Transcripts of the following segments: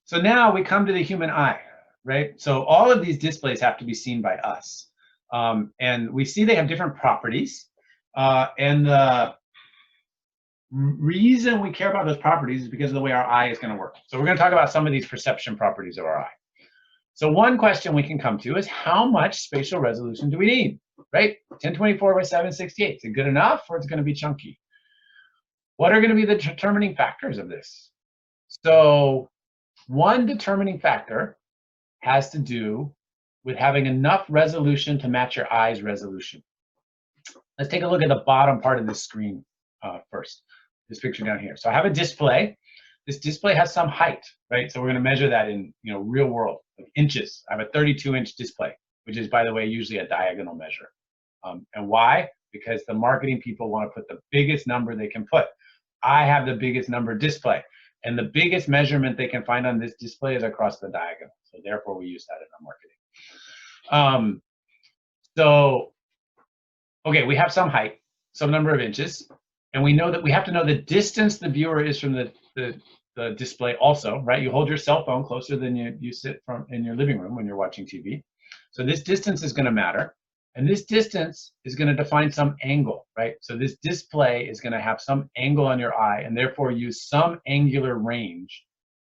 So now we come to the human eye, right? So all of these displays have to be seen by us. And we see they have different properties. And the reason we care about those properties is because of the way our eye is going to work. So we're going to talk about some of these perception properties of our eye. So one question we can come to is, how much spatial resolution do we need, right? 1024 by 768, is it good enough, or it's going to be chunky? What are going to be the determining factors of this? So one determining factor has to do with having enough resolution to match your eye's resolution. Let's take a look at the bottom part of this screen first, this picture down here. So I have a display. This display has some height, right? So we're going to measure that in real world, like inches. I have a 32-inch display, which is, by the way, usually a diagonal measure. And why? Because the marketing people want to put the biggest number they can put. I have the biggest number display, and the biggest measurement they can find on this display is across the diagonal. So therefore, we use that in our marketing. Okay, we have some height, some number of inches, and we know that we have to know the distance the viewer is from the display also, right? You hold your cell phone closer than you sit in your living room when you're watching TV. So this distance is going to matter. And this distance is going to define some angle, right? So this display is going to have some angle on your eye, and therefore use some angular range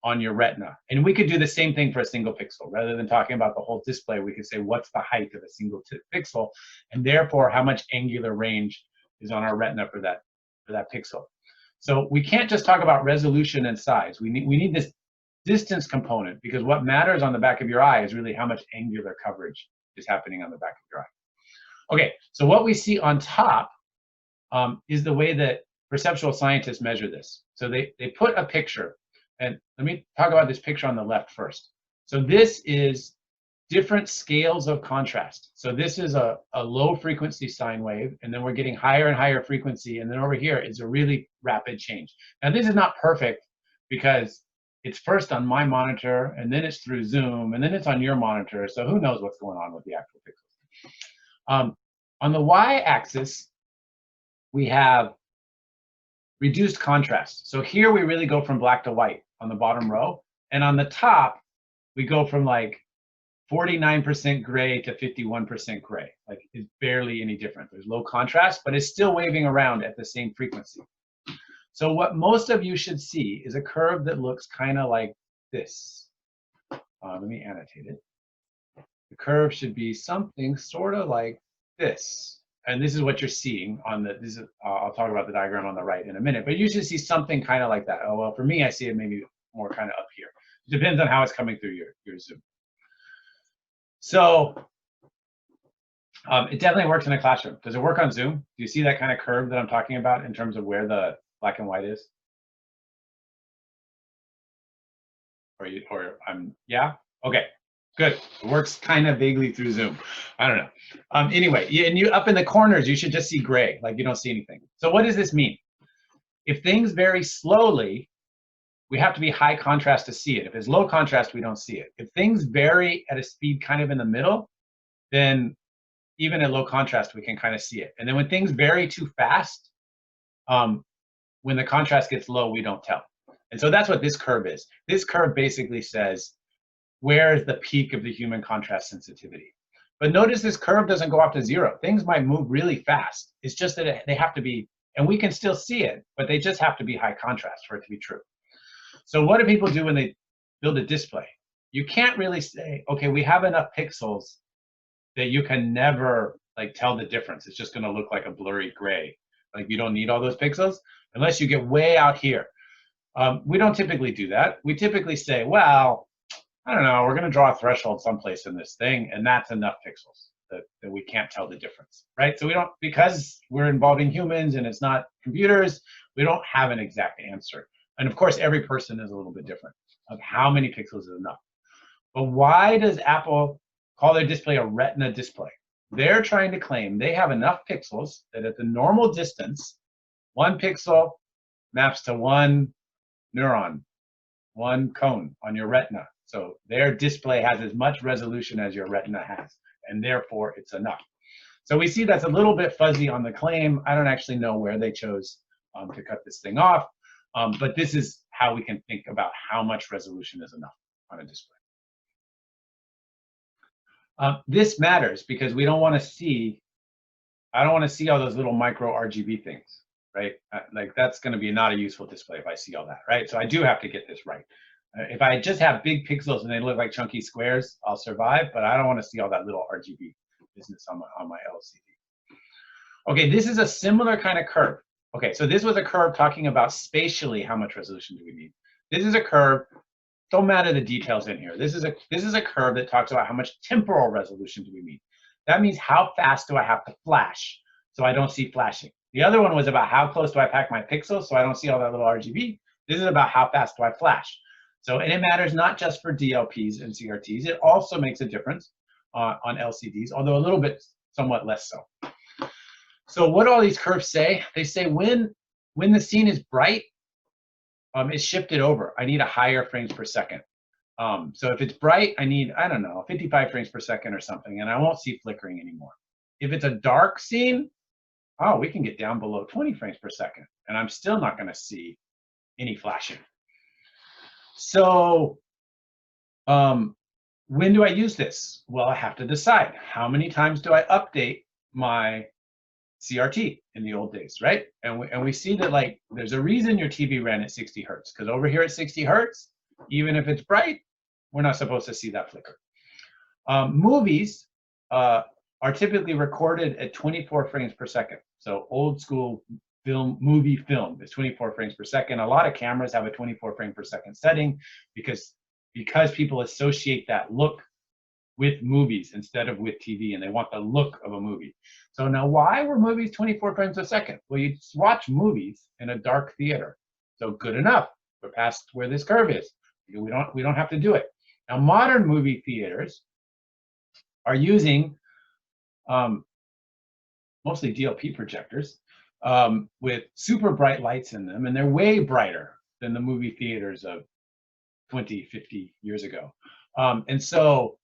on your retina. And we could do the same thing for a single pixel. Rather than talking about the whole display, we could say, what's the height of a single pixel? And therefore, how much angular range is on our retina for that pixel. So we can't just talk about resolution and size. We need this distance component, because what matters on the back of your eye is really how much angular coverage is happening on the back of your eye. Okay, so what we see on top is the way that perceptual scientists measure this. So they put a picture, and let me talk about this picture on the left first. So this is different scales of contrast. So this is a low frequency sine wave, and then we're getting higher and higher frequency, and then over here is a really rapid change. Now this is not perfect because it's first on my monitor, and then it's through Zoom, and then it's on your monitor, so who knows what's going on with the actual pixels. On the y-axis, we have reduced contrast. So here we really go from black to white on the bottom row, and on the top, we go from like 49% gray to 51% gray. Like, it's barely any different. There's low contrast, but it's still waving around at the same frequency. So what most of you should see is a curve that looks kind of like this. Let me annotate it. The curve should be something sort of like this. And this is what you're seeing on the, I'll talk about the diagram on the right in a minute, but you should see something kind of like that. Oh, well, for me, I see it maybe more kind of up here. It depends on how it's coming through your Zoom. So it definitely works in a classroom. Does it work on Zoom? Do you see that kind of curve that I'm talking about in terms of where the black and white is? Yeah? Okay. Good. It works kind of vaguely through Zoom. I don't know. Anyway, and you up in the corners, you should just see gray, like you don't see anything. So what does this mean? If things vary slowly, we have to be high contrast to see it. If it's low contrast, we don't see it. If things vary at a speed kind of in the middle, then even at low contrast, we can kind of see it. And then when things vary too fast, when the contrast gets low, we don't tell. And so that's what this curve is. This curve basically says, where is the peak of the human contrast sensitivity? But notice this curve doesn't go off to zero. Things might move really fast. It's just that they have to be, and we can still see it, but they just have to be high contrast for it to be true. So what do people do when they build a display? You can't really say, okay, we have enough pixels that you can never like tell the difference. It's just gonna look like a blurry gray. Like you don't need all those pixels unless you get way out here. We don't typically do that. We typically say, well, I don't know, we're going to draw a threshold someplace in this thing, and that's enough pixels that we can't tell the difference, right? So we don't, because we're involving humans and it's not computers, we don't have an exact answer. And of course, every person is a little bit different of how many pixels is enough. But why does Apple call their display a retina display? They're trying to claim they have enough pixels that at the normal distance, 1 pixel maps to 1 neuron, 1 cone on your retina. So their display has as much resolution as your retina has, and therefore it's enough. So we see that's a little bit fuzzy on the claim. I don't actually know where they chose to cut this thing off, but this is how we can think about how much resolution is enough on a display. This matters because we don't want to see, I don't want to see all those little micro RGB things, right? Like that's going to be not a useful display if I see all that, right? So I do have to get this right. If I just have big pixels and they look like chunky squares, I'll survive, but I don't want to see all that little RGB business on my LCD. Okay, this is a similar kind of curve. Okay, so this was a curve talking about spatially how much resolution do we need. This is a curve, don't matter the details in here. This is a curve that talks about how much temporal resolution do we need. That means how fast do I have to flash so I don't see flashing. The other one was about how close do I pack my pixels so I don't see all that little RGB. This is about how fast do I flash. So, and it matters not just for DLPs and CRTs, it also makes a difference on LCDs, although a little bit somewhat less so. So what do all these curves say? They say when the scene is bright, it's shifted over. I need a higher frames per second. So if it's bright, I need, I don't know, 55 frames per second or something, and I won't see flickering anymore. If it's a dark scene, oh, we can get down below 20 frames per second, and I'm still not going to see any flashing. So when do I use this? Well, I have to decide how many times do I update my CRT in the old days, right? And we see that like there's a reason your TV ran at 60 hertz, because over here at 60 hertz, even if it's bright, we're not supposed to see that flicker. Movies are typically recorded at 24 frames per second. So old school movie film is 24 frames per second. A lot of cameras have a 24 frame per second setting because people associate that look with movies instead of with TV, and they want the look of a movie. So now why were movies 24 frames a second? Well, you watch movies in a dark theater. So good enough. We're past where this curve is. We don't have to do it. Now modern movie theaters are using mostly DLP projectors with super bright lights in them, and they're way brighter than the movie theaters of 20, 50 years ago. And so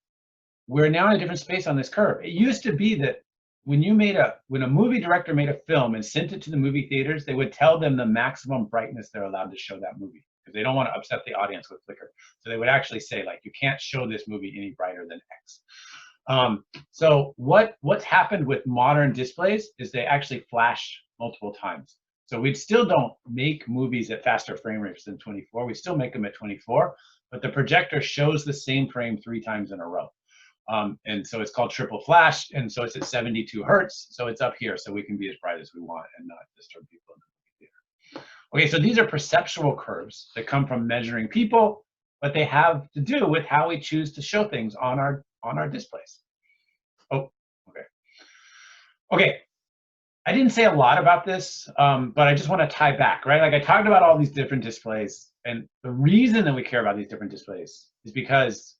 we're now in a different space on this curve. It used to be that when a movie director made a film and sent it to the movie theaters, they would tell them the maximum brightness they're allowed to show that movie because they don't want to upset the audience with flicker. So they would actually say, like, you can't show this movie any brighter than X. So what's happened with modern displays is they actually flash multiple times. So we still don't make movies at faster frame rates than 24. We still make them at 24, but the projector shows the same frame 3 times in a row. And so it's called triple flash, and so it's at 72 hertz, so it's up here, so we can be as bright as we want and not disturb people in the theater. Okay, so these are perceptual curves that come from measuring people, but they have to do with how we choose to show things on our displays. Oh, okay. Okay, I didn't say a lot about this, but I just want to tie back, right? Like I talked about all these different displays, and the reason that we care about these different displays is because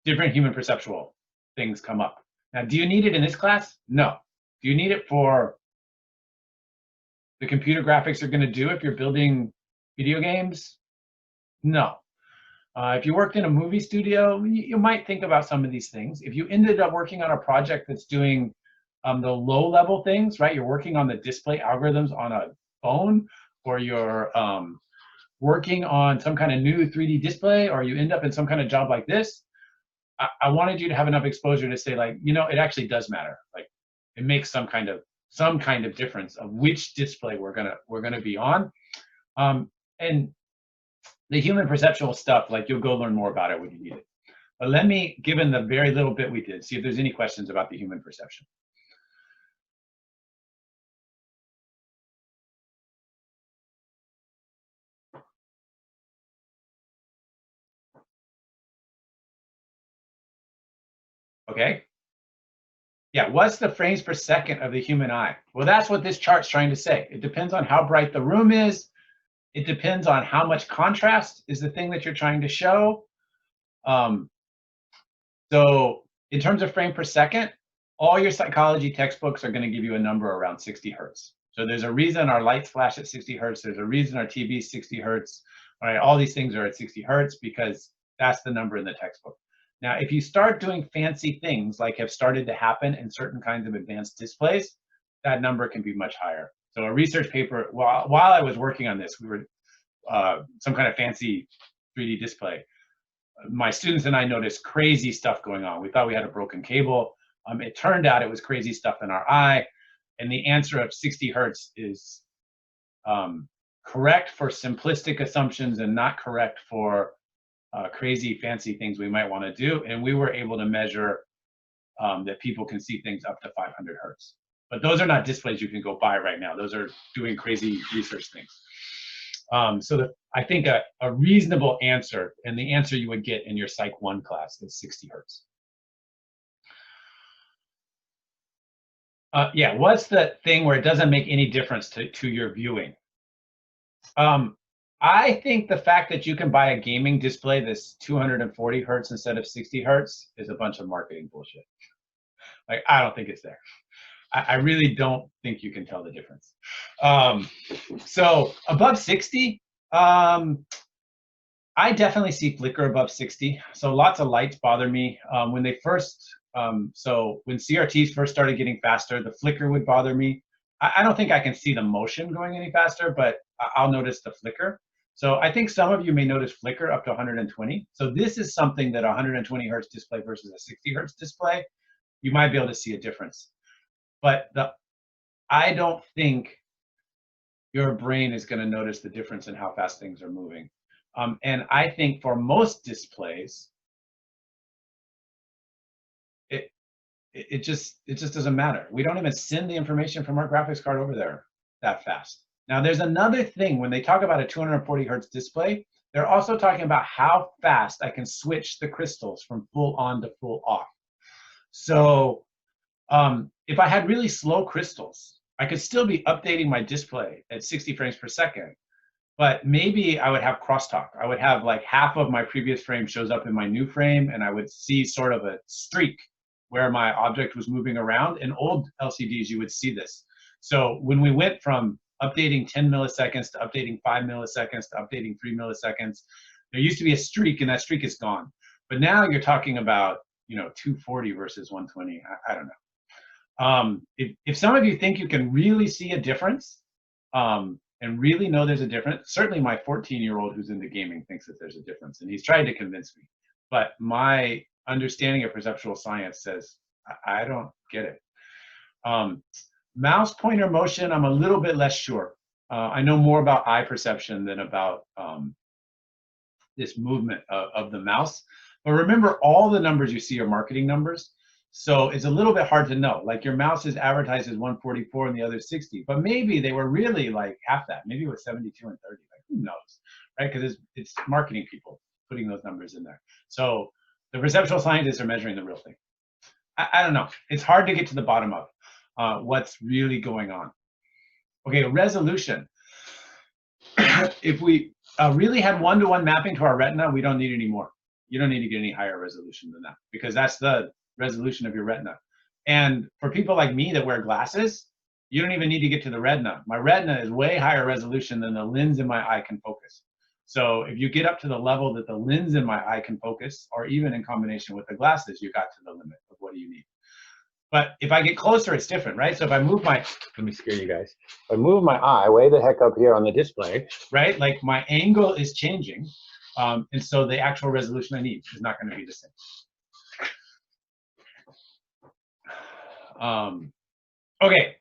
different human perceptual things come up. Now, do you need it in this class? No. Do you need it for the computer graphics you're going to do if you're building video games? No. If you worked in a movie studio, you might think about some of these things. If you ended up working on a project that's doing the low-level things, right? You're working on the display algorithms on a phone, or you're working on some kind of new 3D display, or you end up in some kind of job like this, I wanted you to have enough exposure to say, like, you know, it actually does matter. Like, it makes some kind of difference of which display we're gonna be on. And the human perceptual stuff, like, you'll go learn more about it when you need it. But let me, given the very little bit we did, see if there's any questions about the human perception. Okay. Yeah, what's the frames per second of the human eye? Well, that's what this chart's trying to say. It depends on how bright the room is. It depends on how much contrast is the thing that you're trying to show. So in terms of frame per second, all your psychology textbooks are going to give you a number around 60 hertz. So there's a reason our lights flash at 60 hertz. There's a reason our TV is 60 hertz. All right, all these things are at 60 hertz because that's the number in the textbook. Now, if you start doing fancy things like have started to happen in certain kinds of advanced displays, that number can be much higher. So a research paper, while I was working on this, some kind of fancy 3D display. My students and I noticed crazy stuff going on. We thought we had a broken cable. It turned out it was crazy stuff in our eye. And the answer of 60 hertz is correct for simplistic assumptions and not correct for crazy fancy things we might want to do. And we were able to measure that people can see things up to 500 hertz. But those are not displays you can go buy right now. Those are doing crazy research things. So I think a reasonable answer, and the answer you would get in your Psych 1 class, is 60 hertz. Yeah, what's the thing where it doesn't make any difference to your viewing? I think the fact that you can buy a gaming display that's 240 hertz instead of 60 hertz is a bunch of marketing bullshit. Like, I don't think it's there. I really don't think you can tell the difference. So above 60, I definitely see flicker above 60. So lots of lights bother me. When they first, so when CRTs first started getting faster, the flicker would bother me. I don't think I can see the motion going any faster, but I'll notice the flicker. So I think some of you may notice flicker up to 120. So this is something that a 120 hertz display versus a 60 hertz display, you might be able to see a difference. But I don't think your brain is going to notice the difference in how fast things are moving. And I think for most displays, it just doesn't matter. We don't even send the information from our graphics card over there that fast. Now, there's another thing. When they talk about a 240 hertz display, they're also talking about how fast I can switch the crystals from full on to full off. So if I had really slow crystals, I could still be updating my display at 60 frames per second, but maybe I would have crosstalk. I would have like half of my previous frame shows up in my new frame, and I would see sort of a streak where my object was moving around. In old LCDs, you would see this. So when we went from updating 10 milliseconds to updating 5 milliseconds to updating 3 milliseconds, there used to be a streak, and that streak is gone. But now you're talking about, 240 versus 120. I don't know. If some of you think you can really see a difference and really know there's a difference, certainly my 14-year-old who's into gaming thinks that there's a difference, and he's tried to convince me. But my understanding of perceptual science says I don't get it. Mouse pointer motion, I'm a little bit less sure. I know more about eye perception than about this movement of the mouse. But remember, all the numbers you see are marketing numbers. So it's a little bit hard to know. Like your mouse is advertised as 144 and the other 60, but maybe they were really like half that. Maybe it was 72 and 30. Like, who knows, right? Because it's marketing people putting those numbers in there. So the perceptual scientists are measuring the real thing. I don't know. It's hard to get to the bottom of what's really going on. Okay, resolution. If we really had one-to-one mapping to our retina, we don't need any more. You don't need to get any higher resolution than that, because that's the resolution of your retina. And for people like me that wear glasses, you don't even need to get to the retina. My retina is way higher resolution than the lens in my eye can focus. So if you get up to the level that the lens in my eye can focus, or even in combination with the glasses, you got to the limit of what do you need. But if I get closer, it's different, right? So if I move let me scare you guys. If I move my eye way the heck up here on the display, right? Like my angle is changing. And so the actual resolution I need is not going to be the same. Okay,